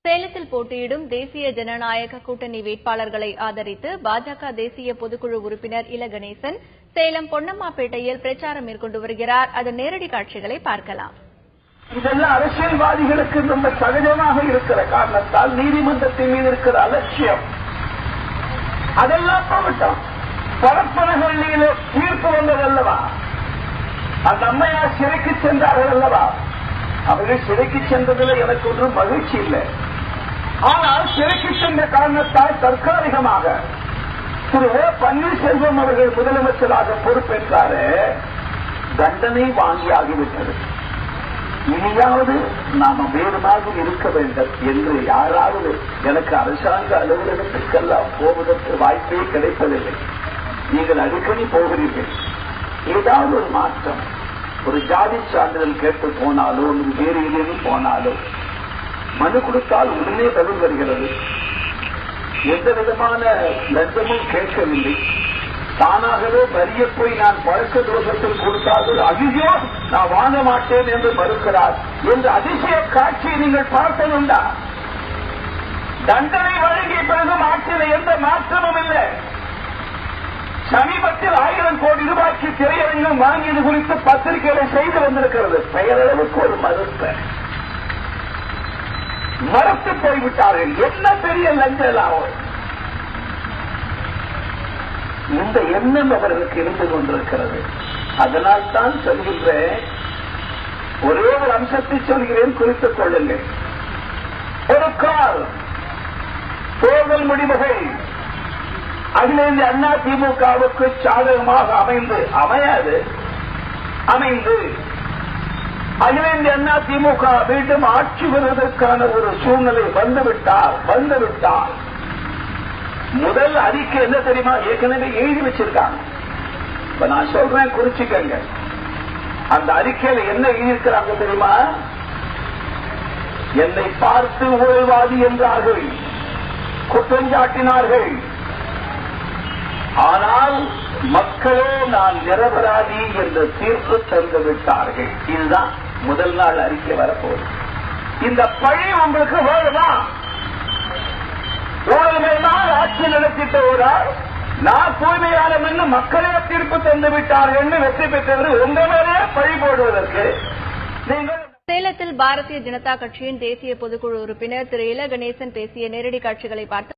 சேலத்தில் போட்டியிடும் தேசிய ஜனநாயக கூட்டணி வேட்பாளர்களை ஆதரித்து பாஜக தேசிய பொதுக்குழு உறுப்பினர் இல கணேசன் சேலம் பொன்னம்மாப்பேட்டையில் பிரச்சாரம் மேற்கொண்டு வருகிறார். அதன் நேரடி காட்சிகளை பார்க்கலாம். இதெல்லாம் அரசியல்வாதிகளுக்கு ரொம்ப சகஜமாக இருக்கிற காரணத்தால் நீதிமன்றத்தின் மீது இருக்கிற அலட்சியம் அதெல்லாம் போகட்டும். பரப்பனகளிலே தீர்ப்பு வந்ததல்லவா, அந்த அம்மையார் சிறைக்கு சென்றார்கள் அல்லவா, அவர்கள் சிறைக்கு சென்றதில் எனக்கு ஒன்றும் மகிழ்ச்சி இல்லை. ஆனால் சிறைக்கு சென்ற காரணத்தால் தற்காலிகமாக திரு ஓ பன்னீர்செல்வம் அவர்கள் முதலமைச்சராக பொறுப்பேற்றாரு. தண்டனை வாங்கியாகிவிட்டது. இனியாவது நாம வேறு மாதிரி இருக்க வேண்டும் என்று யாராவது எனக்கு அரசாங்க அலுவலகத்திற்கெல்லாம் போவதற்கு வாய்ப்பே கிடைப்பதில்லை. நீங்கள் அடிக்கடி போகிறீர்கள். ஏதாவது ஒரு மாற்றம், ஒரு ஜாதி சான்றிதழ் கேட்டு போனாலோ வேறு ஏதேனும் போனாலோ மனு கொடுத்தால் உடனே பதில் வருகிறது. எந்த விதமான லஞ்சமும் கேட்கவில்லை. தானாகவே வரிய போய் நான் பழக்க தோஷத்தில் கொடுத்தார்கள், ஐயோ நான் வாங்க மாட்டேன் என்று மறுக்கிறார் என்ற அதிசய காட்சியை நீங்கள் பார்த்ததுண்டா? தண்டனை வழங்கிய பிறகும் ஆட்சியில் எந்த மாற்றமும் இல்லை. சமீபத்தில் 1000 கோடி ரூபாய்க்கு திரையரங்கம் வாங்கியது குறித்து பத்திரிகைகளை செய்து வந்திருக்கிறது. பெயரளவுக்கு ஒரு மறுத்து போய்விட்டார்கள். என்ன பெரிய லஞ்ச லாபம்! இந்த எண்ணம் அவர்களுக்கு இருந்து கொண்டிருக்கிறது. அதனால் தான் சொல்கின்றேன், ஒரே ஒரு அம்சத்தை சொல்கிறேன், குறித்துக் கொள்ளுங்கள். ஒரு கால் தேர்தல் முடிவுகள் அகில இந்திய அண்ணா திமுகவுக்கு சாதகமாக அமைந்து அகில இந்திய அண்ணா திமுக மீண்டும் ஆட்சி வருவதற்கான ஒரு சூழ்நிலை வந்துவிட்டால் முதல் அறிக்கை என்ன தெரியுமா? ஏற்கனவே எழுதி வச்சிருக்காங்க. இப்ப நான் சொல்றேன், குறிச்சுக்கங்க. அந்த அறிக்கையில என்ன எழுதியிருக்கிறாங்க தெரியுமா? என்னை பார்த்து ஊழல்வாதி என்றார்கள், குற்றஞ்சாட்டினார்கள். ஆனால் மக்களே நான் நிரபராதி என்ற தீர்ப்பு தந்து விட்டார்கள். இதுதான் முதல் நாள் அறிக்கை வரப்போகுது. இந்த பழி உங்களுக்கு வேணுமா? ஊழல்மைதான் ஆட்சி நடத்திட்டு வருகிறார், நான் தூய்மையாளம் என்று மக்களே தீர்ப்பு தந்து விட்டார்கள் என்று வெற்றி பெற்றவர் உங்க மேலே பழி போடுவதற்கு நீங்கள். சேலத்தில் பாரதிய ஜனதா கட்சியின் தேசிய பொதுக்குழு உறுப்பினர் திரு இல கணேசன் பேசிய நேரடி காட்சிகளை பார்த்து